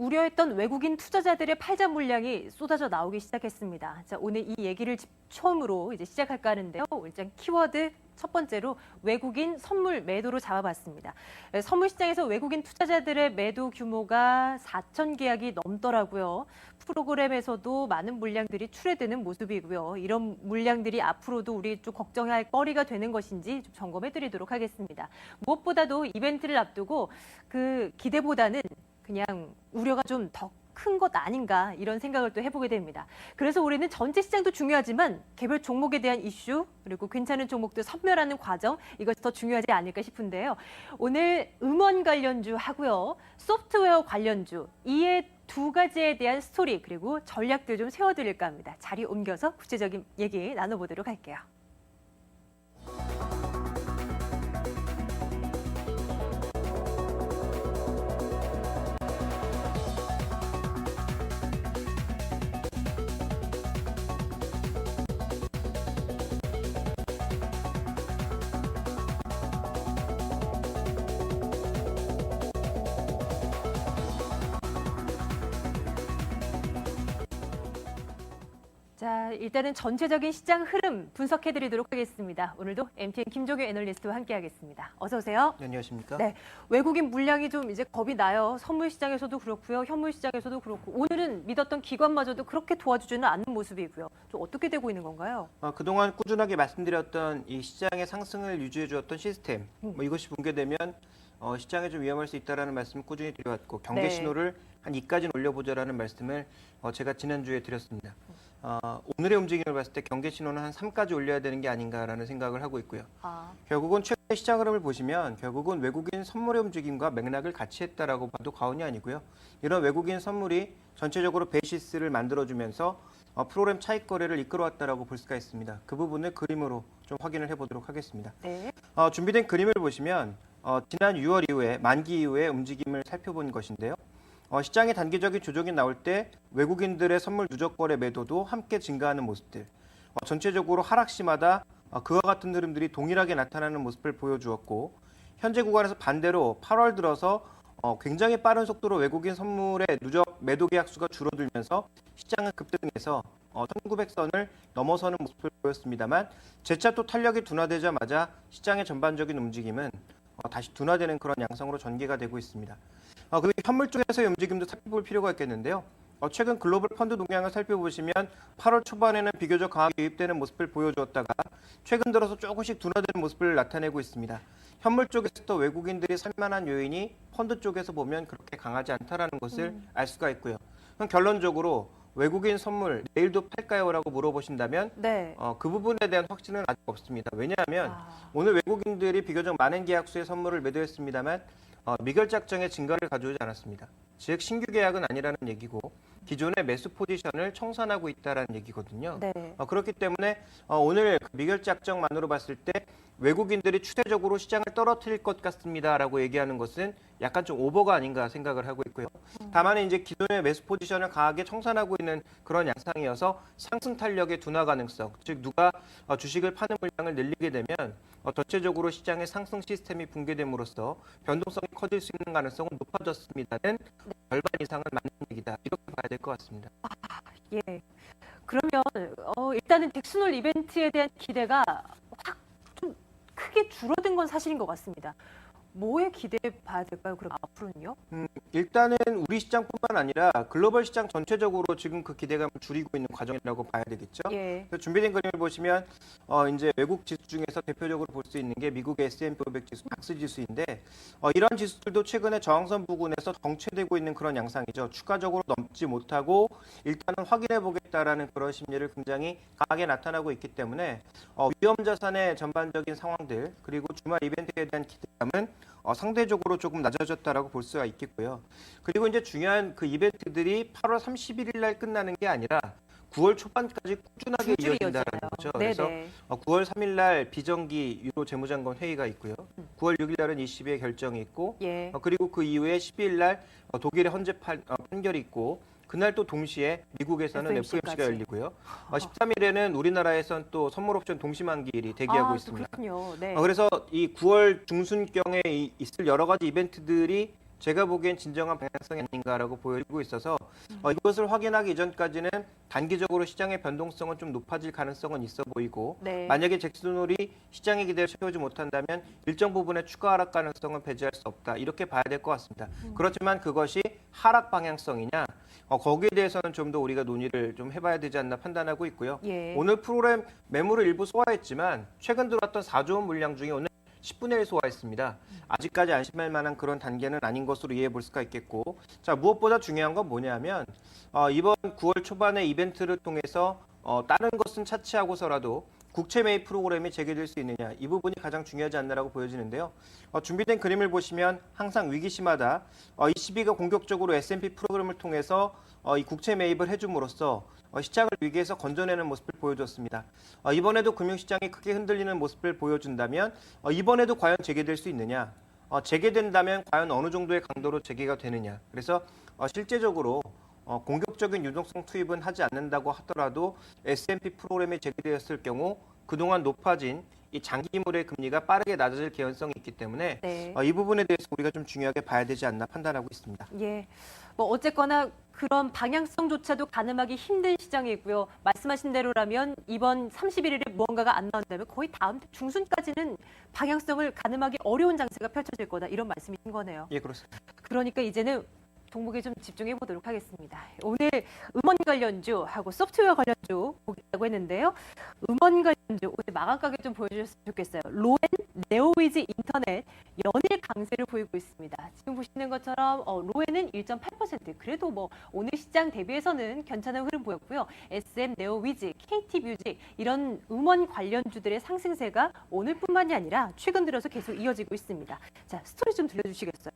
우려했던 외국인 투자자들의 팔자 물량이 쏟아져 나오기 시작했습니다. 자, 오늘 이 얘기를 처음으로 이제 시작할까 하는데요. 일단 키워드 첫 번째로 외국인 선물 매도로 잡아봤습니다. 선물 시장에서 외국인 투자자들의 매도 규모가 4천 계약이 넘더라고요. 프로그램에서도 많은 물량들이 출회되는 모습이고요. 이런 물량들이 앞으로도 우리 좀 걱정할 거리가 되는 것인지 좀 점검해드리도록 하겠습니다. 무엇보다도 이벤트를 앞두고 그 기대보다는 그냥 우려가 좀 더 큰 것 아닌가 이런 생각을 또 해보게 됩니다. 그래서 우리는 전체 시장도 중요하지만 개별 종목에 대한 이슈 그리고 괜찮은 종목들 선별하는 과정 이것이 더 중요하지 않을까 싶은데요. 오늘 음원 관련주 하고요. 소프트웨어 관련주 이에 두 가지에 대한 스토리 그리고 전략들 좀 세워드릴까 합니다. 자리 옮겨서 구체적인 얘기 나눠보도록 할게요. 자, 일단은 전체적인 시장 흐름 분석해드리도록 하겠습니다. 오늘도 MTN 김종규 애널리스트와 함께하겠습니다. 어서 오세요. 네, 안녕하십니까? 네, 외국인 물량이 좀 이제 겁이 나요. 선물 시장에서도 그렇고요, 현물 시장에서도 그렇고 오늘은 믿었던 기관마저도 그렇게 도와주지는 않는 모습이고요. 좀 어떻게 되고 있는 건가요? 그동안 꾸준하게 말씀드렸던 이 시장의 상승을 유지해 주었던 시스템, 이것이 붕괴되면 시장에 좀 위험할 수 있다라는 말씀을 꾸준히 드려왔고 경계 네. 신호를 한 2까지는 올려보자라는 말씀을 제가 지난주에 드렸습니다. 오늘의 움직임을 봤을 때 경계 신호는 한 3까지 올려야 되는 게 아닌가라는 생각을 하고 있고요. 결국은 최근의 시장 흐름을 보시면 결국은 외국인 선물의 움직임과 맥락을 같이 했다라고 봐도 과언이 아니고요. 이런 외국인 선물이 전체적으로 베이시스를 만들어주면서 프로그램 차익 거래를 이끌어왔다라고 볼 수가 있습니다. 그 부분을 그림으로 좀 확인을 해보도록 하겠습니다. 네. 준비된 그림을 보시면 지난 6월 이후에 만기 이후의 움직임을 살펴본 것인데요. 시장의 단기적인 조정이 나올 때 외국인들의 선물 누적 거래 매도도 함께 증가하는 모습들. 전체적으로 하락시마다 그와 같은 흐름들이 동일하게 나타나는 모습을 보여주었고 현재 구간에서 반대로 8월 들어서 굉장히 빠른 속도로 외국인 선물의 누적 매도 계약 수가 줄어들면서 시장은 급등해서 1900선을 넘어서는 모습을 보였습니다만 재차 또 탄력이 둔화되자마자 시장의 전반적인 움직임은 다시 둔화되는 그런 양상으로 전개가 되고 있습니다. 그리고 현물 쪽에서의 움직임도 살펴볼 필요가 있겠는데요. 최근 글로벌 펀드 동향을 살펴보시면 8월 초반에는 비교적 강하게 유입되는 모습을 보여주었다가 최근 들어서 조금씩 둔화되는 모습을 나타내고 있습니다. 현물 쪽에서도 외국인들이 살만한 요인이 펀드 쪽에서 보면 그렇게 강하지 않다라는 것을 알 수가 있고요. 그럼 결론적으로 외국인 선물 내일도 팔까요? 라고 물어보신다면 네. 그 부분에 대한 확신은 아직 없습니다. 왜냐하면 오늘 외국인들이 비교적 많은 계약수의 선물을 매도했습니다만 미결작정의 증가를 가져오지 않았습니다. 즉 신규 계약은 아니라는 얘기고 기존의 매수 포지션을 청산하고 있다는 얘기거든요. 네. 그렇기 때문에 오늘 미결작정만으로 봤을 때 외국인들이 추세적으로 시장을 떨어뜨릴 것 같습니다라고 얘기하는 것은 약간 좀 오버가 아닌가 생각을 하고 있고요. 다만 이제 기존의 매수 포지션을 강하게 청산하고 있는 그런 양상이어서 상승 탄력의 둔화 가능성, 즉 누가 주식을 파는 물량을 늘리게 되면 전체적으로 시장의 상승 시스템이 붕괴됨으로써 변동성이 커질 수 있는 가능성은 높아졌습니다는 절반 이상은 맞는 얘기다. 이렇게 봐야 될 것 같습니다. 예. 그러면 일단은 덱스놀 이벤트에 대한 기대가 확 좀 크게 줄어든 건 사실인 것 같습니다. 뭐에 기대해 봐야 될까요? 그럼 앞으로는요? 일단은 우리 시장뿐만 아니라 글로벌 시장 전체적으로 지금 그 기대감을 줄이고 있는 과정이라고 봐야 되겠죠. 예. 그래서 준비된 그림을 보시면 이제 외국 지수 중에서 대표적으로 볼 수 있는 게 미국의 S&P 500 지수, 닥스 지수인데 이러한 지수들도 최근에 저항선 부근에서 정체되고 있는 그런 양상이죠. 추가적으로 넘지 못하고 일단은 확인해 보겠다라는 그런 심리를 굉장히 강하게 나타나고 있기 때문에 위험 자산의 전반적인 상황들 그리고 주말 이벤트에 대한 기대감은 상대적으로 조금 낮아졌다라고 볼 수가 있겠고요. 그리고 이제 중요한 그 이벤트들이 8월 31일 날 끝나는 게 아니라 9월 초반까지 꾸준하게 이어진다는 거죠. 그래서 9월 3일 날 비정기 유로 재무장관 회의가 있고요. 9월 6일 날은 ECB의 결정이 있고 예. 그리고 그 이후에 12일 날 독일의 헌재 판결이 있고 그날 또 동시에 미국에서는 FOMC가 열리고요. 13일에는 우리나라에선 또 선물옵션 동시만기일이 대기하고 있습니다. 그렇군요. 네. 그래서 이 9월 중순경에 있을 여러 가지 이벤트들이 제가 보기엔 진정한 방향성이 아닌가라고 보여지고 있어서 이것을 확인하기 이전까지는 단기적으로 시장의 변동성은 좀 높아질 가능성은 있어 보이고 네. 만약에 잭슨홀이 시장의 기대를 채우지 못한다면 일정 부분의 추가 하락 가능성은 배제할 수 없다. 이렇게 봐야 될 것 같습니다. 그렇지만 그것이 하락 방향성이냐 거기에 대해서는 좀 더 우리가 논의를 좀 해봐야 되지 않나 판단하고 있고요. 예. 오늘 프로그램 매물을 일부 소화했지만 최근 들어왔던 4조 원 물량 중에 오늘 10분의 1 소화했습니다. 아직까지 안심할 만한 그런 단계는 아닌 것으로 이해해 볼 수가 있겠고, 자 무엇보다 중요한 건 뭐냐면 이번 9월 초반에 이벤트를 통해서 다른 것은 차치하고서라도 국채 매입 프로그램이 재개될 수 있느냐 이 부분이 가장 중요하지 않나라고 보여지는데요. 준비된 그림을 보시면 항상 위기시마다 ECB가 공격적으로 S&P 프로그램을 통해서 이 국채 매입을 해줌으로써 시장을 위기에서 건져내는 모습을 보여줬습니다. 이번에도 금융시장이 크게 흔들리는 모습을 보여준다면 이번에도 과연 재개될 수 있느냐? 재개된다면 과연 어느 정도의 강도로 재개가 되느냐? 그래서 실제적으로 공격적인 유동성 투입은 하지 않는다고 하더라도 S&P 프로그램이 재개되었을 경우 그동안 높아진 이 장기물의 금리가 빠르게 낮아질 개연성이 있기 때문에 네. 이 부분에 대해서 우리가 좀 중요하게 봐야 되지 않나 판단하고 있습니다. 예. 뭐 어쨌거나 그런 방향성조차도 가늠하기 힘든 시장이고요. 말씀하신 대로라면 이번 31일에 무언가가 안 나온다면 거의 다음 달 중순까지는 방향성을 가늠하기 어려운 장세가 펼쳐질 거다. 이런 말씀이신 거네요. 예, 그렇습니다. 그러니까 이제는 종목에 좀 집중해 보도록 하겠습니다. 오늘 음원 관련주하고 소프트웨어 관련주 보겠다고 했는데요. 음원 관련주 오늘 마감 가격 좀 보여주셨으면 좋겠어요. 로엔 네오위즈 인터넷 연일 강세를 보이고 있습니다. 지금 보시는 것처럼 로엔은 1.8% 그래도 뭐 오늘 시장 대비해서는 괜찮은 흐름 보였고요. SM 네오위즈, KT뮤직 이런 음원 관련주들의 상승세가 오늘뿐만이 아니라 최근 들어서 계속 이어지고 있습니다. 자, 스토리 좀 들려주시겠어요?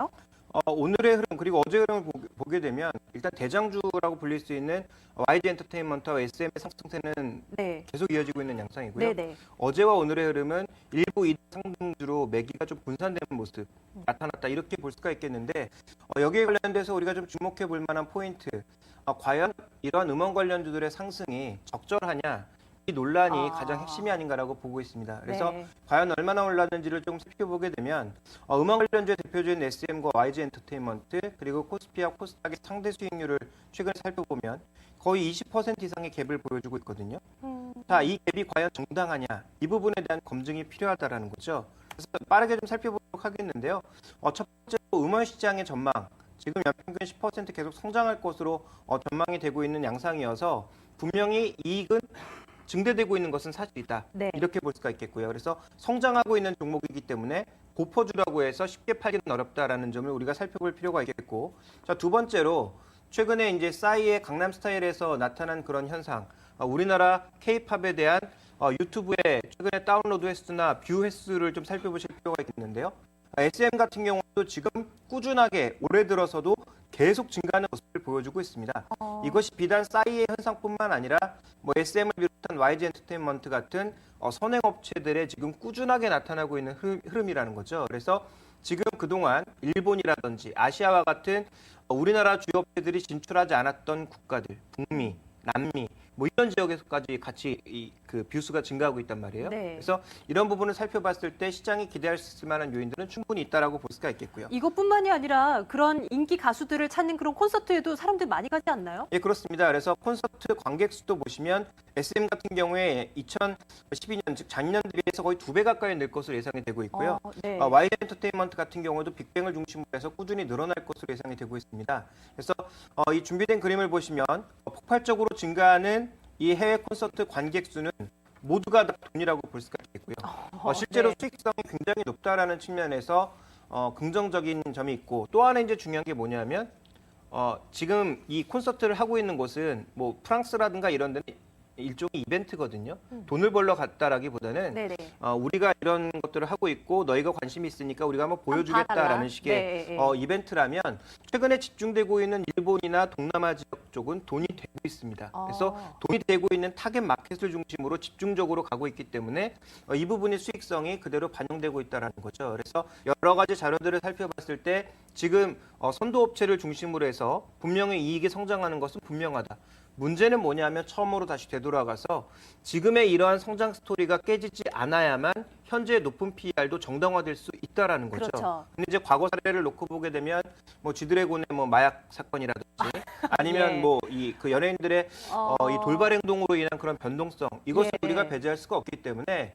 오늘의 흐름 그리고 어제 흐름을 보게 되면 일단 대장주라고 불릴 수 있는 YG 엔터테인먼트와 SM의 상승세는 네. 계속 이어지고 있는 양상이고요. 네네. 어제와 오늘의 흐름은 일부 이 상승주로 매기가 좀 분산되는 모습 나타났다 이렇게 볼 수가 있겠는데 여기에 관련돼서 우리가 좀 주목해 볼 만한 포인트 과연 이러한 음원 관련주들의 상승이 적절하냐 이 논란이 가장 핵심이 아닌가라고 보고 있습니다. 그래서 네. 과연 얼마나 올랐는지를 좀 살펴보게 되면 음악 관련주의 대표주인 SM과 YG 엔터테인먼트 그리고 코스피와 코스닥의 상대 수익률을 최근 살펴보면 거의 20% 이상의 갭을 보여주고 있거든요. 자, 이 갭이 과연 정당하냐 이 부분에 대한 검증이 필요하다라는 거죠. 그래서 빠르게 좀 살펴보도록 하겠는데요. 첫 번째로 음원 시장의 전망. 지금 연평균 10% 계속 성장할 것으로 전망이 되고 있는 양상이어서 분명히 이익은 증대되고 있는 것은 사실이다. 네. 이렇게 볼 수가 있겠고요. 그래서 성장하고 있는 종목이기 때문에 고퍼주라고 해서 쉽게 팔기는 어렵다라는 점을 우리가 살펴볼 필요가 있겠고, 자, 두 번째로 최근에 이제 싸이의 강남 스타일에서 나타난 그런 현상, 우리나라 K-팝에 대한 유튜브의 최근에 다운로드 횟수나 뷰 횟수를 좀 살펴보실 필요가 있겠는데요. SM 같은 경우도 지금 꾸준하게 올해 들어서도 계속 증가하는 모습을 보여주고 있습니다. 이것이 비단 싸이의 현상뿐만 아니라 뭐 SM을 비롯한 YG 엔터테인먼트 같은 선행 업체들의 지금 꾸준하게 나타나고 있는 흐름이라는 거죠. 그래서 지금 그동안 일본이라든지 아시아와 같은 우리나라 주요 업체들이 진출하지 않았던 국가들, 북미, 남미 뭐 이런 지역에서까지 같이 그 뷰수가 증가하고 있단 말이에요. 네. 그래서 이런 부분을 살펴봤을 때 시장이 기대할 수 있을 만한 요인들은 충분히 있다라고 볼 수가 있겠고요. 이것뿐만이 아니라 그런 인기 가수들을 찾는 그런 콘서트에도 사람들 많이 가지 않나요? 예, 그렇습니다. 그래서 콘서트 관객 수도 보시면 SM 같은 경우에 2012년 즉 작년 대비해서 거의 2배 가까이 늘 것으로 예상이 되고 있고요. 네. YG 엔터테인먼트 같은 경우도 빅뱅을 중심으로 해서 꾸준히 늘어날 것으로 예상이 되고 있습니다. 그래서 이 준비된 그림을 보시면 폭발적으로 증가하는 이 해외 콘서트 관객 수는 모두가 다 돈이라고 볼 수가 있겠고요. 실제로 네. 수익성이 굉장히 높다라는 측면에서 긍정적인 점이 있고 또 하나 이제 중요한 게 뭐냐면 지금 이 콘서트를 하고 있는 곳은 뭐 프랑스라든가 이런 데는 일종의 이벤트거든요. 돈을 벌러 갔다라기보다는 네네. 우리가 이런 것들을 하고 있고 너희가 관심이 있으니까 우리가 한번 보여주겠다라는 식의 네. 이벤트라면 최근에 집중되고 있는 일본이나 동남아 지역 쪽은 돈이 되고 있습니다. 그래서 돈이 되고 있는 타겟 마켓을 중심으로 집중적으로 가고 있기 때문에 이 부분의 수익성이 그대로 반영되고 있다는 거죠. 그래서 여러 가지 자료들을 살펴봤을 때 지금 선도업체를 중심으로 해서 분명히 이익이 성장하는 것은 분명하다. 문제는 뭐냐면 처음으로 다시 되돌아가서 지금의 이러한 성장 스토리가 깨지지 않아야만 현재의 높은 PER도 정당화될 수 있다라는 거죠. 그렇죠. 근데 이제 과거 사례를 놓고 보게 되면 뭐 G드래곤의 뭐 마약 사건이라든지 아니면 예. 뭐 이 그 연예인들의 이 돌발 행동으로 인한 그런 변동성 이것을 예. 우리가 배제할 수가 없기 때문에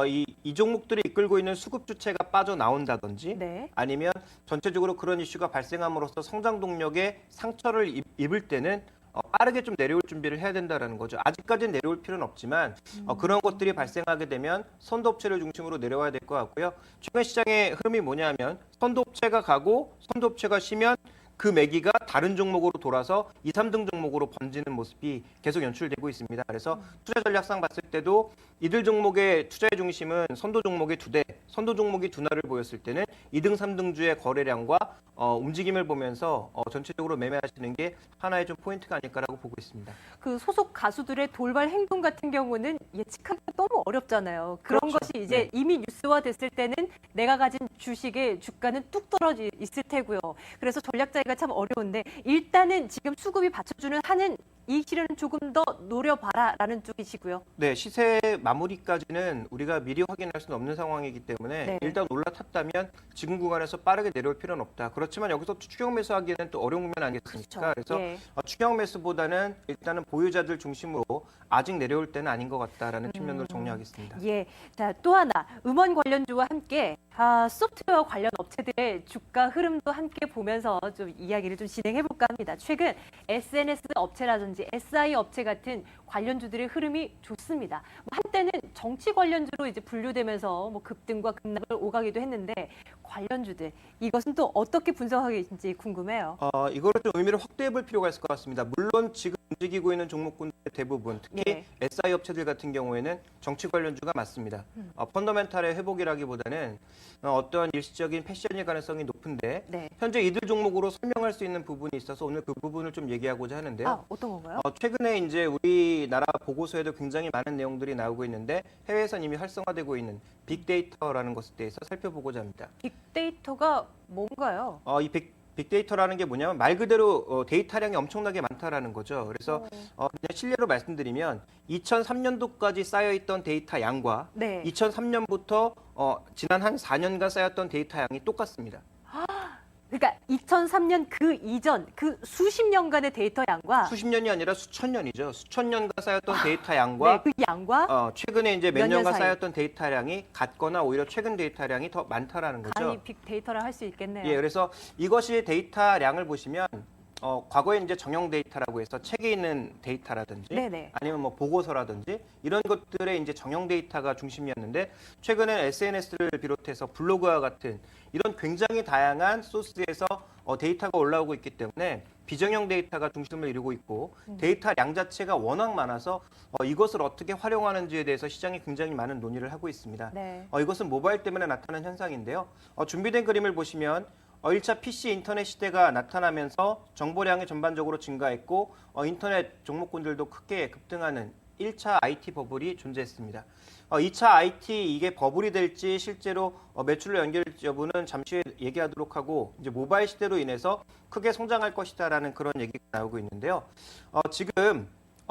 이 종목들이 이끌고 있는 수급 주체가 빠져나온다든지 네. 아니면 전체적으로 그런 이슈가 발생함으로써 성장 동력에 상처를 입을 때는 빠르게 좀 내려올 준비를 해야 된다라는 거죠. 아직까지는 내려올 필요는 없지만 그런 것들이 발생하게 되면 선도업체를 중심으로 내려와야 될 것 같고요. 최근 시장의 흐름이 뭐냐면 선도업체가 가고 선도업체가 쉬면 그 매기가 다른 종목으로 돌아서 2, 3등 종목으로 번지는 모습이 계속 연출되고 있습니다. 그래서 투자 전략상 봤을 때도 이들 종목의 투자의 중심은 선도 종목의 2대, 선도 종목이 둔화를 보였을 때는 2등, 3등주의 거래량과 움직임을 보면서 전체적으로 매매하시는 게 하나의 좀 포인트가 아닐까라고 보고 있습니다. 그 소속 가수들의 돌발 행동 같은 경우는 예측하기가 너무 어렵잖아요. 그런 그렇죠. 것이 이제 네. 이미 뉴스화 됐을 때는 내가 가진 주식의 주가는 뚝 떨어져 있을 테고요. 그래서 전략 짜기가 참 어려운데 일단은 지금 수급이 받쳐주는 한은 이익 실현은 조금 더 노려봐라라는 쪽이시고요. 네, 시세 마무리까지는 우리가 미리 확인할 수는 없는 상황이기 때문에 네. 일단 올라탔다면 지금 구간에서 빠르게 내려올 필요는 없다. 그렇지만 여기서 추격 매수하기에는 또 어려운 부분 아니겠습니까? 그래서 예. 추격 매수보다는 일단은 보유자들 중심으로 아직 내려올 때는 아닌 것 같다라는 측면으로 정리하겠습니다. 예. 자, 또 하나 음원 관련주와 함께 소프트웨어 관련 업체들의 주가 흐름도 함께 보면서 좀 이야기를 좀 진행해 볼까 합니다. 최근 SNS 업체라든지 SI 업체 같은 관련주들의 흐름이 좋습니다. 뭐 한때는 정치 관련주로 이제 분류되면서 뭐 급등과 급락을 오가기도 했는데 관련주들 이것은 또 어떻게 분석하겠는지 궁금해요. 이거를 좀 의미를 확대해 볼 필요가 있을 것 같습니다. 물론 지금 움직이고 있는 종목군들 대부분 특히 예. SI 업체들 같은 경우에는 정치 관련주가 맞습니다. 펀더멘탈의 회복이라기보다는 어떤 일시적인 패션일 가능성이 높은데 네. 현재 이들 종목으로 설명할 수 있는 부분이 있어서 오늘 그 부분을 좀 얘기하고자 하는데요. 어떤 건가요? 최근에 이제 우리나라 보고서에도 굉장히 많은 내용들이 나오고 있는데 해외에서는 이미 활성화되고 있는 빅데이터라는 것에 대해서 살펴보고자 합니다. 빅데이터가 뭔가요? 이 빅데이터라는 게 뭐냐면 말 그대로 데이터량이 엄청나게 많다라는 거죠. 그래서 그냥 실례로 말씀드리면 2003년도까지 쌓여있던 데이터 양과 네. 2003년부터 지난 한 4년간 쌓였던 데이터 양이 똑같습니다. 그러니까 2003년 그 이전 그 수십 년간의 데이터 양과 수십 년이 아니라 수천 년이죠. 수천 년간 쌓였던 데이터 양과 네, 그 양과 최근에 이제 몇 몇년 년간 사이. 쌓였던 데이터량이 같거나 오히려 최근 데이터량이 더 많다라는 거죠. 간이 빅데이터를 할 수 있겠네요. 예, 그래서 이것이 데이터량을 보시면 과거에 이제 정형 데이터라고 해서 책에 있는 데이터라든지 네네. 아니면 뭐 보고서라든지 이런 것들의 이제 정형 데이터가 중심이었는데 최근에 SNS를 비롯해서 블로그와 같은 이런 굉장히 다양한 소스에서 데이터가 올라오고 있기 때문에 비정형 데이터가 중심을 이루고 있고 데이터량 자체가 워낙 많아서 이것을 어떻게 활용하는지에 대해서 시장이 굉장히 많은 논의를 하고 있습니다. 네. 이것은 모바일 때문에 나타나는 현상인데요. 준비된 그림을 보시면 1차 PC 인터넷 시대가 나타나면서 정보량이 전반적으로 증가했고 인터넷 종목군들도 크게 급등하는 1차 IT 버블이 존재했습니다. 2차 IT 이게 버블이 될지 실제로 매출로 연결될지 여부는 잠시 후에 얘기하도록 하고 이제 모바일 시대로 인해서 크게 성장할 것이다라는 그런 얘기가 나오고 있는데요. 지금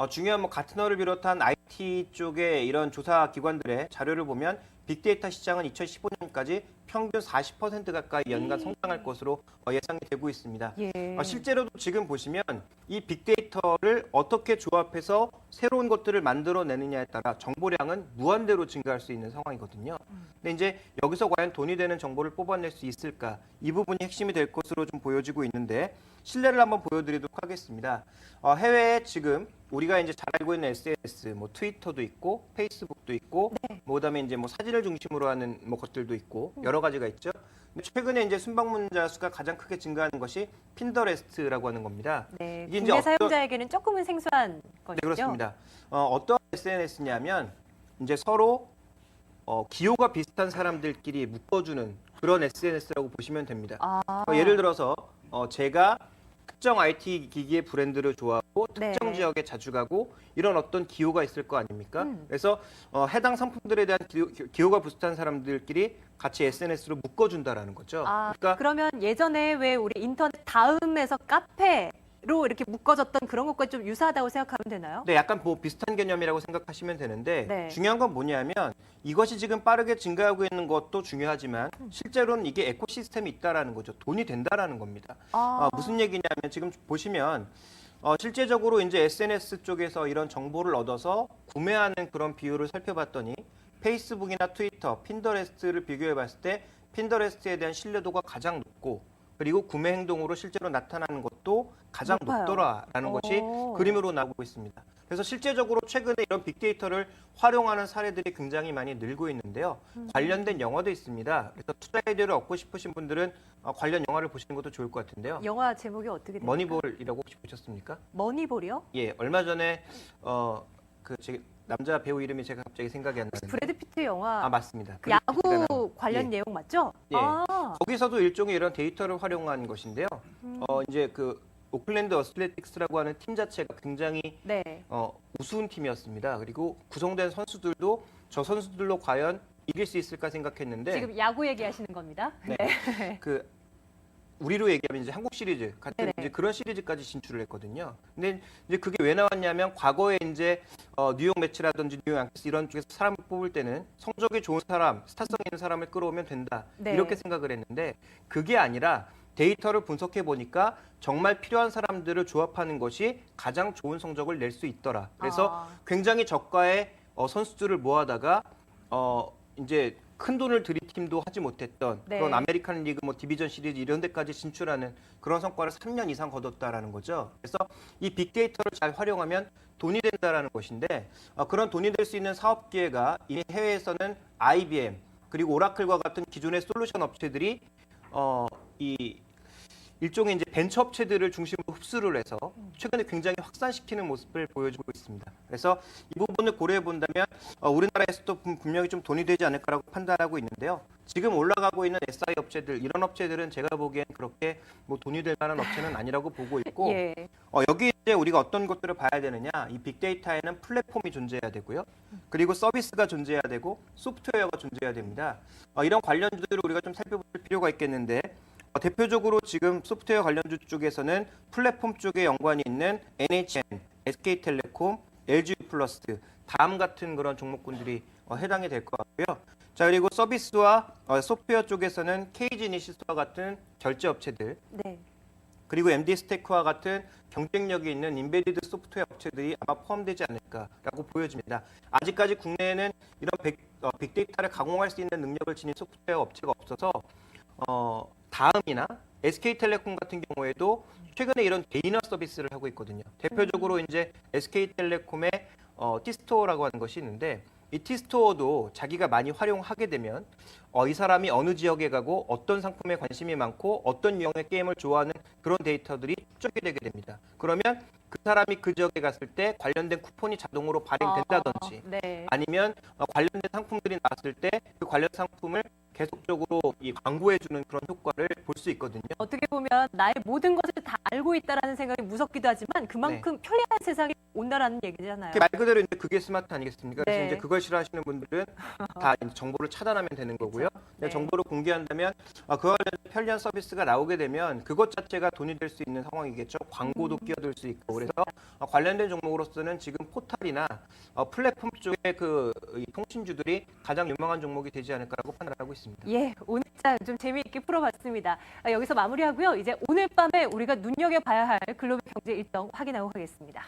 중요한 뭐 가트너를 비롯한 IT 쪽의 이런 조사 기관들의 자료를 보면 빅데이터 시장은 2015년까지 평균 40% 가까이 연간 성장할 것으로 예상이 되고 있습니다. 예. 실제로도 지금 보시면 이 빅데이터를 어떻게 조합해서 새로운 것들을 만들어내느냐에 따라 정보량은 무한대로 증가할 수 있는 상황이거든요. 근데 이제 여기서 과연 돈이 되는 정보를 뽑아낼 수 있을까? 이 부분이 핵심이 될 것으로 좀 보여지고 있는데 실내를 한번 보여드리도록 하겠습니다. 해외에 지금 우리가 이제 잘 알고 있는 SNS, 뭐 트위터도 있고 페이스북도 있고, 뭐 그다음에 이제 뭐 사진을 중심으로 하는 뭐 것들도 있고 여러 가지가 있죠. 근데 최근에 이제 순방문자 수가 가장 크게 증가하는 것이 핀터레스트라고 하는 겁니다. 네. 이게 국내 이제 사용자에게는 조금은 생소한 것이죠. 네, 그렇습니다. 어떤 SNS냐면 이제 서로 기호가 비슷한 사람들끼리 묶어주는 그런 SNS라고 보시면 됩니다. 예를 들어서 제가 특정 IT 기기의 브랜드를 좋아하고 특정 네. 지역에 자주 가고 이런 어떤 기호가 있을 거 아닙니까? 그래서 해당 상품들에 대한 기호가 비슷한 사람들끼리 같이 SNS로 묶어준다라는 거죠. 그러니까 그러면 예전에 왜 우리 인터넷 다음에서 카페 이렇게 묶어졌던 그런 것과 좀 유사하다고 생각하면 되나요? 네, 약간 뭐 비슷한 개념이라고 생각하시면 되는데 네. 중요한 건 뭐냐면 이것이 지금 빠르게 증가하고 있는 것도 중요하지만 실제로는 이게 에코시스템이 있다라는 거죠. 돈이 된다라는 겁니다. 무슨 얘기냐면 지금 보시면 실제적으로 이제 SNS 쪽에서 이런 정보를 얻어서 구매하는 그런 비율을 살펴봤더니 페이스북이나 트위터, 핀터레스트를 비교해 봤을 때 핀터레스트에 대한 신뢰도가 가장 높고 그리고 구매 행동으로 실제로 나타나는 것도 가장 높아요. 높더라라는 것이 오. 그림으로 나오고 있습니다. 그래서 실제적으로 최근에 이런 빅데이터를 활용하는 사례들이 굉장히 많이 늘고 있는데요. 관련된 영화도 있습니다. 그래서 투자 아이디어를 얻고 싶으신 분들은 관련 영화를 보시는 것도 좋을 것 같은데요. 영화 제목이 어떻게 됩니까? 머니볼이라고 혹시 보셨습니까? 머니볼이요? 예, 얼마 전에 남자 배우 이름이 제가 갑자기 생각이 안 나는데. 브래드 피트 영화 맞습니다. 브래드 피트가 나온- 야구 관련 예. 내용 맞죠? 예. 거기서도 일종의 이런 데이터를 활용한 것인데요. 이제 그 오클랜드 어슬레틱스라고 하는 팀 자체가 굉장히 네. 우스운 팀이었습니다. 그리고 구성된 선수들도 저 선수들로 과연 이길 수 있을까 생각했는데 지금 야구 얘기하시는 겁니다. 네. 그 우리로 얘기하면 이제 한국 시리즈 같은 네네. 이제 그런 시리즈까지 진출을 했거든요. 근데 이제 그게 왜 나왔냐면 과거에 이제 뉴욕 매치라든지 뉴욕 양키스 이런 쪽에서 사람을 뽑을 때는 성적이 좋은 사람, 스타성 있는 사람을 끌어오면 된다. 네. 이렇게 생각을 했는데 그게 아니라 데이터를 분석해 보니까 정말 필요한 사람들을 조합하는 것이 가장 좋은 성적을 낼 수 있더라. 그래서 굉장히 저가의 선수들을 모아다가 이제 큰 돈을 들인 팀도 하지 못했던 네. 그런 아메리칸 리그 뭐 디비전 시리즈 이런 데까지 진출하는 그런 성과를 3년 이상 거뒀다라는 거죠. 그래서 이 빅데이터를 잘 활용하면 돈이 된다라는 것인데 그런 돈이 될 수 있는 사업 기회가 이미 해외에서는 IBM 그리고 오라클과 같은 기존의 솔루션 업체들이 이 일종의 이제 벤처 업체들을 중심으로 흡수를 해서 최근에 굉장히 확산시키는 모습을 보여주고 있습니다. 그래서 이 부분을 고려해 본다면 우리나라에서도 분명히 좀 돈이 되지 않을까라고 판단하고 있는데요. 지금 올라가고 있는 SI 업체들 이런 업체들은 제가 보기엔 그렇게 뭐 돈이 될 만한 업체는 아니라고 보고 있고 예. 여기 이제 우리가 어떤 것들을 봐야 되느냐 이 빅데이터에는 플랫폼이 존재해야 되고요. 그리고 서비스가 존재해야 되고 소프트웨어가 존재해야 됩니다. 이런 관련주들을 우리가 좀 살펴볼 필요가 있겠는데 대표적으로 지금 소프트웨어 관련주 쪽에서는 플랫폼 쪽에 연관이 있는 NHN, SK텔레콤, LG플러스, 다음 같은 그런 종목군들이 해당이 될 것 같고요. 자 그리고 서비스와 소프트웨어 쪽에서는 KG니시스와 같은 결제 업체들, 네. 그리고 MD스테이크와 같은 경쟁력이 있는 인베디드 소프트웨어 업체들이 아마 포함되지 않을까라고 보여집니다. 아직까지 국내에는 이런 빅데이터를 가공할 수 있는 능력을 지닌 소프트웨어 업체가 없어서 다음이나 SK텔레콤 같은 경우에도 최근에 이런 개인화 서비스를 하고 있거든요. 대표적으로 이제 SK텔레콤의 T스토어라고 하는 것이 있는데 이 T스토어도 자기가 많이 활용하게 되면 이 사람이 어느 지역에 가고 어떤 상품에 관심이 많고 어떤 유형의 게임을 좋아하는 그런 데이터들이 축적이 되게 됩니다. 그러면 그 사람이 그 지역에 갔을 때 관련된 쿠폰이 자동으로 발행된다든지 네. 아니면 관련된 상품들이 나왔을 때 그 관련 상품을 계속적으로 광고해주는 그런 효과를 볼 수 있거든요. 어떻게 보면 나의 모든 것을 다 알고 있다라는 생각이 무섭기도 하지만 그만큼 편리한 세상이 온다라는 얘기잖아요. 말 그대로 이제 그게 스마트 아니겠습니까? 그래서 네. 이제 그걸 싫어하시는 분들은 다 이제 정보를 차단하면 되는 거고요. 네. 정보를 공개한다면 그와 관련 편리한 서비스가 나오게 되면 그것 자체가 돈이 될 수 있는 상황이겠죠. 광고도 끼어들 수 있고 그래서 관련된 종목으로서는 지금 포탈이나 플랫폼 쪽의 이 통신주들이 가장 유망한 종목이 되지 않을까라고 판단하고 있습니다. 예, 오늘 좀 재미있게 풀어봤습니다. 여기서 마무리하고요. 이제 오늘 밤에 우리가 눈여겨봐야 할 글로벌 경제 일정 확인하고 가겠습니다.